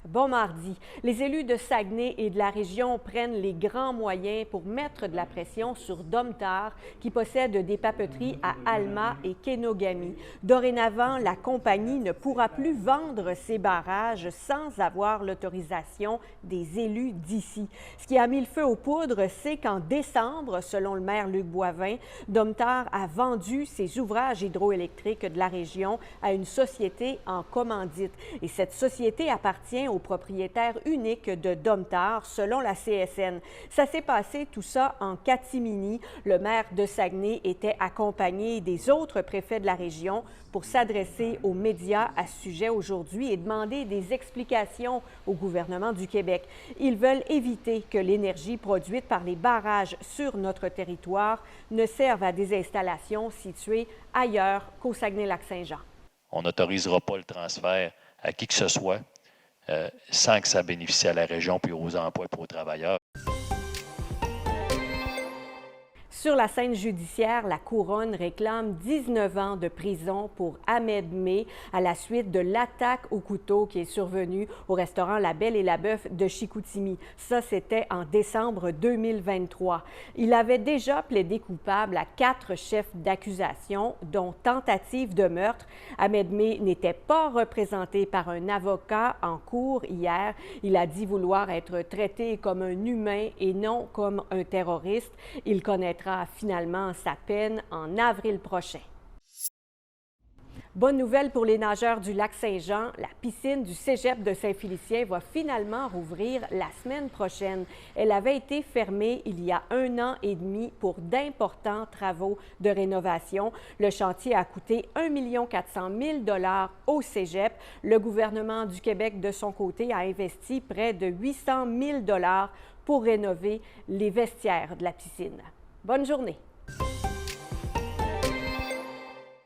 Bon mardi. Les élus de Saguenay et de la région prennent les grands moyens pour mettre de la pression sur Domtar, qui possède des papeteries à Alma et Kenogami. Dorénavant, la compagnie ne pourra plus vendre ses barrages sans avoir l'autorisation des élus d'ici. Ce qui a mis le feu aux poudres, c'est qu'en décembre, selon le maire Luc Boivin, Domtar a vendu ses ouvrages hydroélectriques de la région à une société en commandite. Et cette société appartient au propriétaire unique de Domtar, selon la CSN. Ça s'est passé tout ça en catimini. Le maire de Saguenay était accompagné des autres préfets de la région pour s'adresser aux médias à ce sujet aujourd'hui et demander des explications au gouvernement du Québec. Ils veulent éviter que l'énergie produite par les barrages sur notre territoire ne serve à des installations situées ailleurs qu'au Saguenay-Lac-Saint-Jean. On n'autorisera pas le transfert à qui que ce soit sans que ça bénéficie à la région puis aux emplois et aux travailleurs. Sur la scène judiciaire, la Couronne réclame 19 ans de prison pour Ahmed May à la suite de l'attaque au couteau qui est survenue au restaurant La Belle et la Bœuf de Chicoutimi. Ça, c'était en décembre 2023. Il avait déjà plaidé coupable à 4 chefs d'accusation, dont tentative de meurtre. Ahmed May n'était pas représenté par un avocat en cour hier. Il a dit vouloir être traité comme un humain et non comme un terroriste. Il connaîtra finalement sa peine en avril prochain. Bonne nouvelle pour les nageurs du Lac-Saint-Jean, la piscine du Cégep de Saint-Félicien va finalement rouvrir la semaine prochaine. Elle avait été fermée il y a 1 an et demi pour d'importants travaux de rénovation. Le chantier a coûté 1 400 000 $ au Cégep. Le gouvernement du Québec, de son côté, a investi près de 800 000 $ pour rénover les vestiaires de la piscine. Bonne journée.